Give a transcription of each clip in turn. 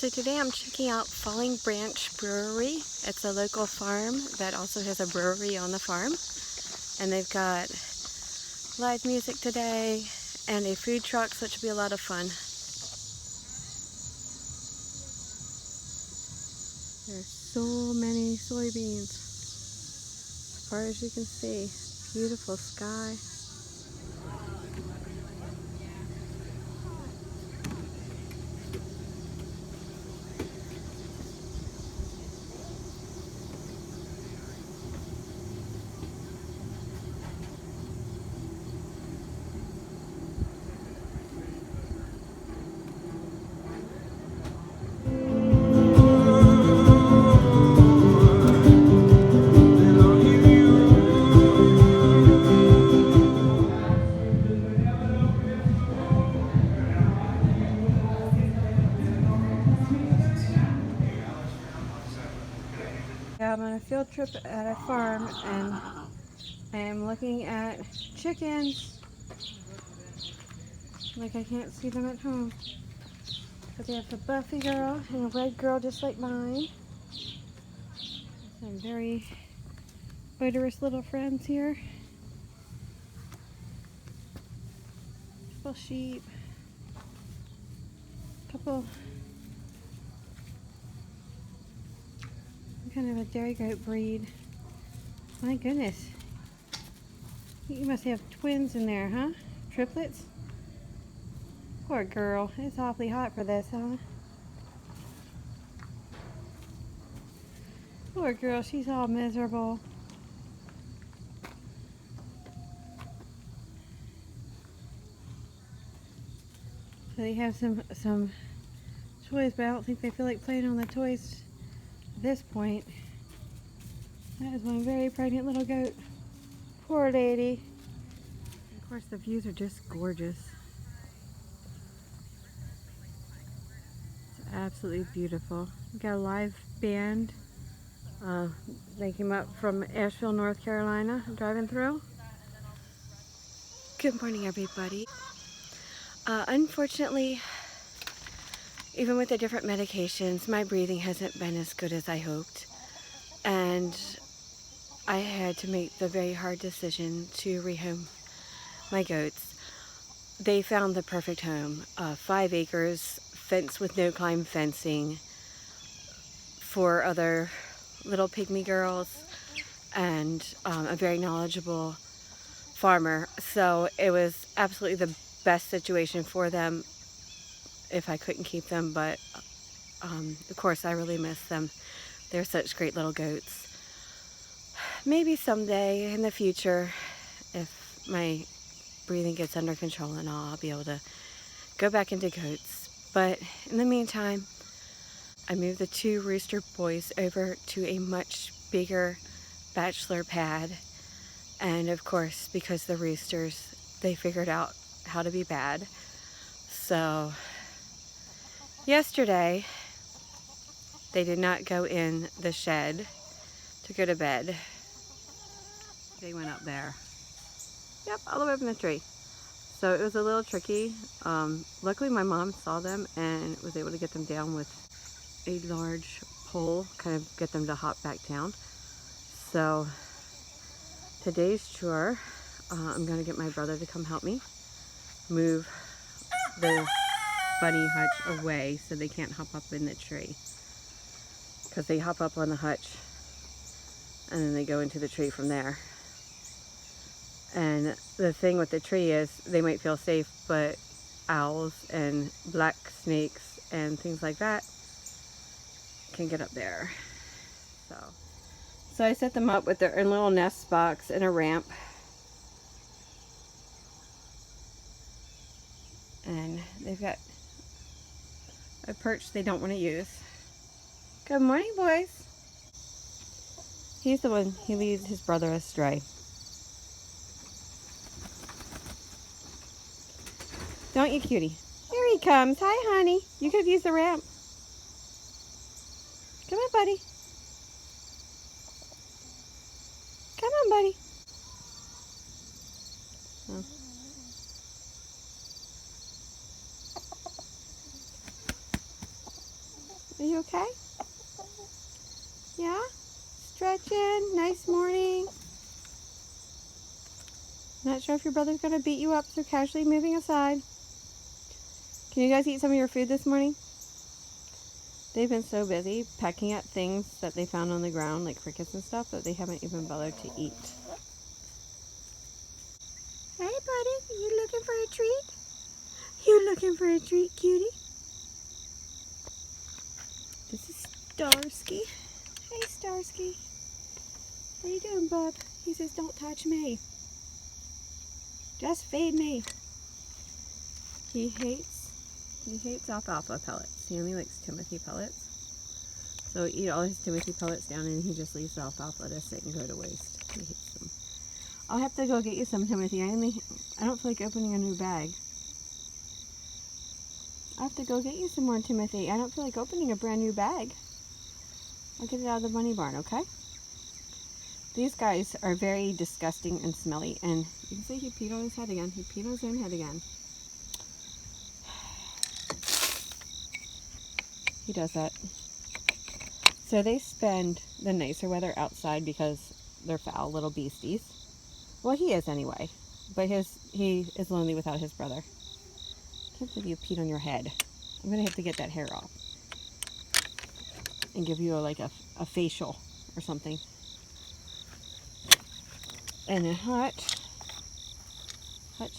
So today I'm checking out Falling Branch Brewery. It's a local farm that also has a brewery on the farm. And they've got live music today and a food truck, so it should be a lot of fun. There's so many soybeans. As far as you can see, beautiful sky. Yeah, I'm on a field trip at a farm and I am looking at chickens. Like I can't see them at home. But they have a buffy girl and a red girl just like mine. Some very odorous little friends here. Couple sheep. Couple kind of a dairy goat breed. My goodness. You must have twins in there, huh? Triplets? Poor girl. It's awfully hot for this, huh? Poor girl, she's all miserable. So they have some toys, but I don't think they feel like playing on the toys at this point. That is one very pregnant little goat. Poor lady. And of course, the views are just gorgeous. It's absolutely beautiful. We got a live band. They came up from Asheville, North Carolina, driving through. Good morning, everybody. Unfortunately, even with the different medications, my breathing hasn't been as good as I hoped. And I had to make the very hard decision to rehome my goats. They found the perfect home. 5 acres, fenced with no climb fencing, 4 other little pygmy girls, and a very knowledgeable farmer. So it was absolutely the best situation for them if I couldn't keep them, but of course I really miss them. They're such great little goats. Maybe someday in the future, if my breathing gets under control and all, I'll be able to go back into goats. But in the meantime, I moved the 2 rooster boys over to a much bigger bachelor pad. And of course, because the roosters, they figured out how to be bad. So yesterday, they did not go in the shed to go to bed. They went up there. Yep, all the way up in the tree. So it was a little tricky. Luckily my mom saw them and was able to get them down with a large pole, kind of get them to hop back down. So today's chore, I'm going to get my brother to come help me move the bunny hutch away so they can't hop up in the tree. Because they hop up on the hutch and then they go into the tree from there. And the thing with the tree is they might feel safe, but owls and black snakes and things like that can get up there. So I set them up with their own little nest box and a ramp. And they've got a perch they don't want to use. Good morning, boys. He's the one, he leads his brother astray. Don't you, cutie? Here he comes. Hi, honey. You could have used the ramp. Come on, buddy. Come on, buddy. Oh. Are you okay? Yeah? Stretching. Nice morning. Not sure if your brother's going to beat you up, so casually moving aside. Can you guys eat some of your food this morning? They've been so busy pecking at things that they found on the ground, like crickets and stuff, that they haven't even bothered to eat. Hey, buddy. You looking for a treat? You looking for a treat, cutie? This is Starsky. Hey, Starsky. What are you doing, bub? He says, don't touch me. Just feed me. He hates alfalfa pellets. He only likes Timothy pellets. So eat all his Timothy pellets down and he just leaves the alfalfa to sit and go to waste. He hates them. I'll have to go get you some, Timothy. I don't feel like opening a new bag. I'll have to go get you some more, Timothy. I don't feel like opening a brand new bag. I'll get it out of the bunny barn, okay? These guys are very disgusting and smelly, and you can see he peed on his head again. He peed on his own head again. He does that. So they spend the nicer weather outside because they're foul little beasties. Well, he is anyway, but he is lonely without his brother. I can't believe you peed on your head. I'm gonna have to get that hair off and give you a facial or something. And Hutch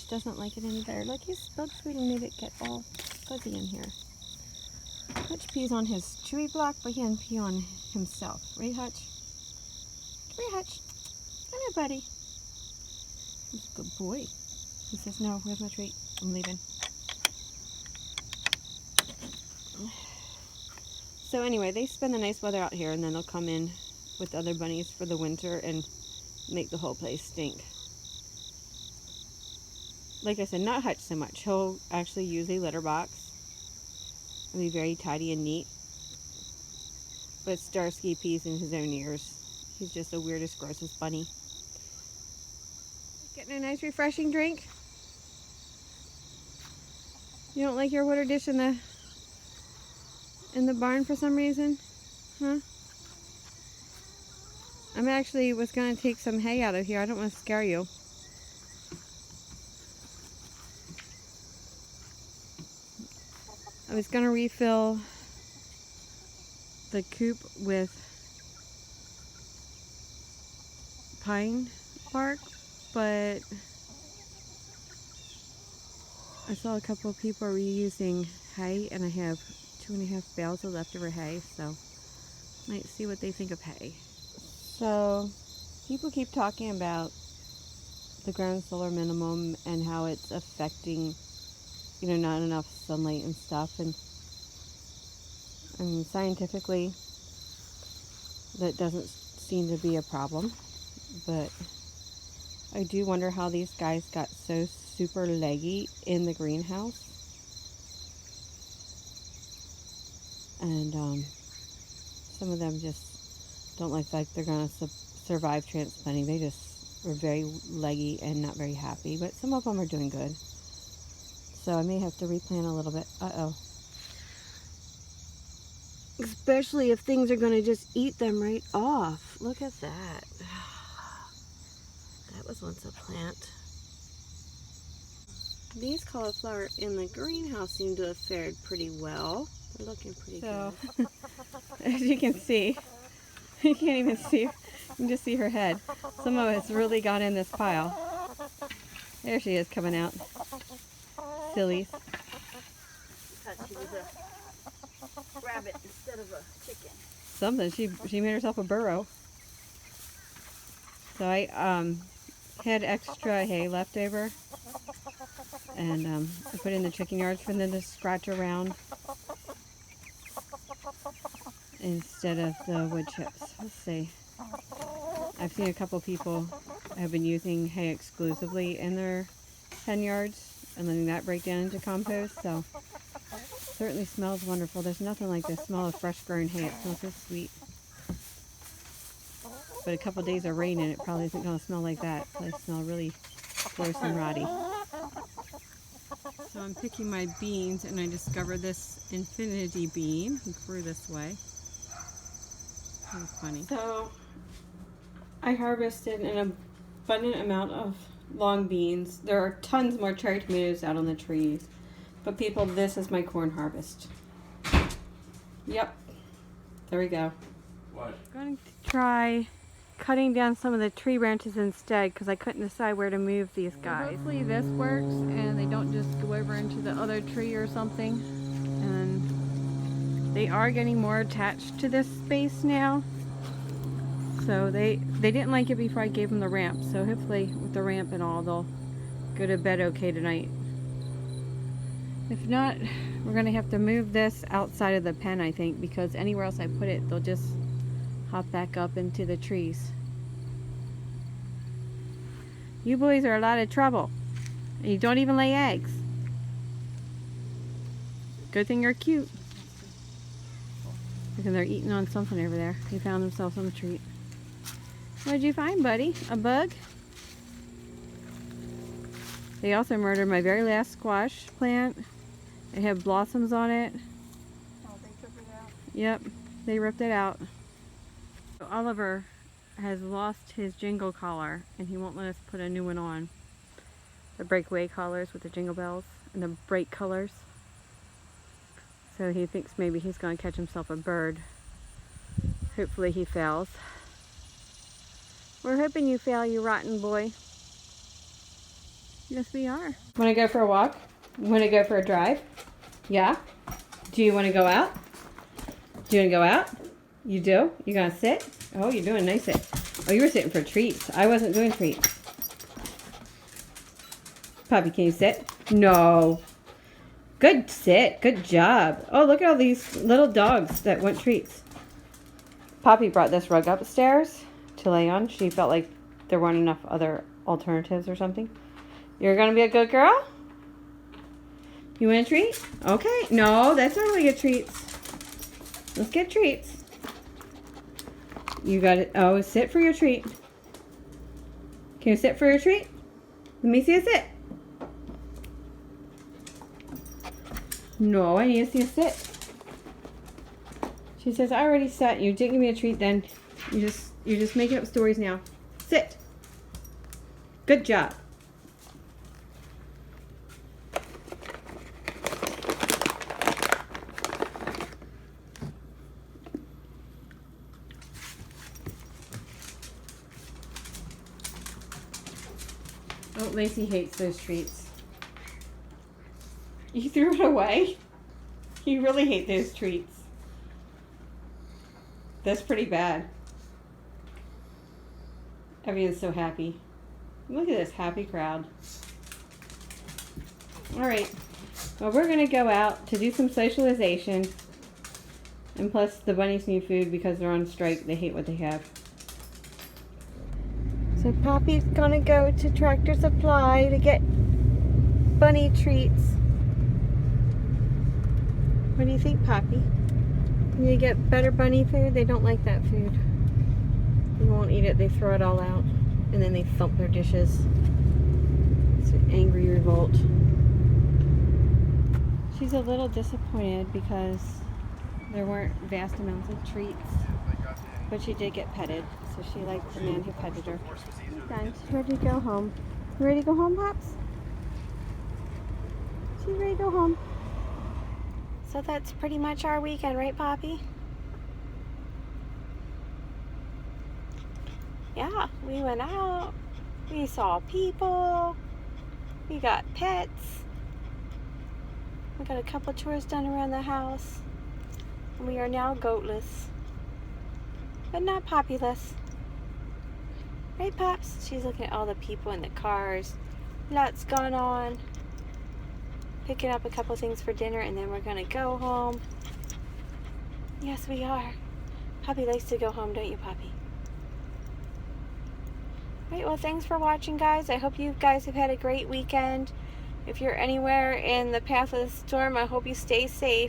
doesn't like it any better. Look, he's bug sweet and made it get all fuzzy in here. Hutch pees on his chewy block, but he doesn't pee on himself. Right, Hutch? Come here, Hutch. Come here, buddy. He's a good boy. He says, no, where's my treat? I'm leaving. So anyway, they spend the nice weather out here, and then they'll come in with the other bunnies for the winter and make the whole place stink. Like I said, not Hutch so much. He'll actually use a litter box and be very tidy and neat. But Starsky pees in his own ears. He's just the weirdest, grossest bunny. Getting a nice refreshing drink. You don't like your water dish in the barn for some reason? Huh? Was going to take some hay out of here. I don't want to scare you. I was going to refill the coop with pine bark, but I saw a couple of people reusing hay, and I have 2.5 bales of leftover hay, so might see what they think of hay. So people keep talking about the ground solar minimum and how it's affecting, not enough sunlight and stuff, and I mean, scientifically that doesn't seem to be a problem, but I do wonder how these guys got so super leggy in the greenhouse. And some of them just don't look like they're going to survive transplanting. They just were very leggy and not very happy, but some of them are doing good. So I may have to replant a little bit. Uh-oh. Especially if things are going to just eat them right off. Look at that. That was once a plant. These cauliflower in the greenhouse seem to have fared pretty well. They're looking pretty good. As you can see, you can't even see, you can just see her head. Some of it's really got in this pile. There she is coming out. Sillies. Thought she was a rabbit instead of a chicken. Something. She made herself a burrow. So I had extra hay left over, and I put in the chicken yards for them to scratch around instead of the wood chips. Let's see. I've seen a couple people have been using hay exclusively in their hen yards and letting that break down into compost, so it certainly smells wonderful. There's nothing like the smell of fresh grown hay. It smells so sweet. But a couple days of rain and it probably isn't going to smell like that. It probably smell really gross and rotty. So I'm picking my beans and I discovered this infinity bean. It grew this way. That's funny. So I harvested an abundant amount of long beans. There are tons more cherry tomatoes out on the trees. But people, this is my corn harvest. Yep. There we go. What? I'm going to try cutting down some of the tree branches instead because I couldn't decide where to move these guys. Hopefully this works and they don't just go over into the other tree or something. And they are getting more attached to this space now. So they didn't like it before I gave them the ramp. So hopefully with the ramp and all, they'll go to bed okay tonight. If not, we're going to have to move this outside of the pen, I think, because anywhere else I put it, they'll just hop back up into the trees. You boys are a lot of trouble. And you don't even lay eggs. Good thing you're cute. Look, they're eating on something over there. He found himself some treat. What did you find, buddy? A bug? They also murdered my very last squash plant. It had blossoms on it. Oh, they took it out? Yep, they ripped it out. So Oliver has lost his jingle collar and he won't let us put a new one on. The breakaway collars with the jingle bells and the bright colors. So he thinks maybe he's going to catch himself a bird. Hopefully he fails. We're hoping you fail, you rotten boy. Yes, we are. Want to go for a walk? Want to go for a drive? Yeah? Do you want to go out? Do you want to go out? You do? You gonna sit? Oh, you're doing a nice sit. Oh, you were sitting for treats. I wasn't doing treats. Puppy, can you sit? No. Good sit. Good job. Oh, look at all these little dogs that want treats. Poppy brought this rug upstairs to lay on. She felt like there weren't enough other alternatives or something. You're gonna be a good girl? You want a treat? Okay. No, that's not how we get treats. Let's get treats. You got it. Oh, sit for your treat. Can you sit for your treat? Let me see you sit. No, I need to see you sit. She says, I already sat. You didn't give me a treat then. You're just making up stories now. Sit. Good job. Oh, Lacey hates those treats. You threw it away? You really hate those treats. That's pretty bad. Everyone's so happy. Look at this happy crowd. Alright. Well, we're going to go out to do some socialization. And plus, the bunnies need food because they're on strike. They hate what they have. So Poppy's gonna go to Tractor Supply to get bunny treats. What do you think, Poppy? Can you get better bunny food? They don't like that food. They won't eat it. They throw it all out. And then they thump their dishes. It's an angry revolt. She's a little disappointed because there weren't vast amounts of treats. But she did get petted, so she liked the man who petted her. Done. She's ready to go home. You ready to go home, Pops? She's ready to go home. So that's pretty much our weekend, right, Poppy? Yeah, we went out. We saw people. We got pets. We got a couple chores done around the house. And we are now goatless. But not Poppyless. Right, Pops? She's looking at all the people in the cars. Lots going on. Picking up a couple things for dinner and then we're gonna go home. Yes, we are. Poppy likes to go home, don't you, Poppy? Right, well, thanks for watching, guys. I hope you guys have had a great weekend. If you're anywhere in the path of the storm, I hope you stay safe.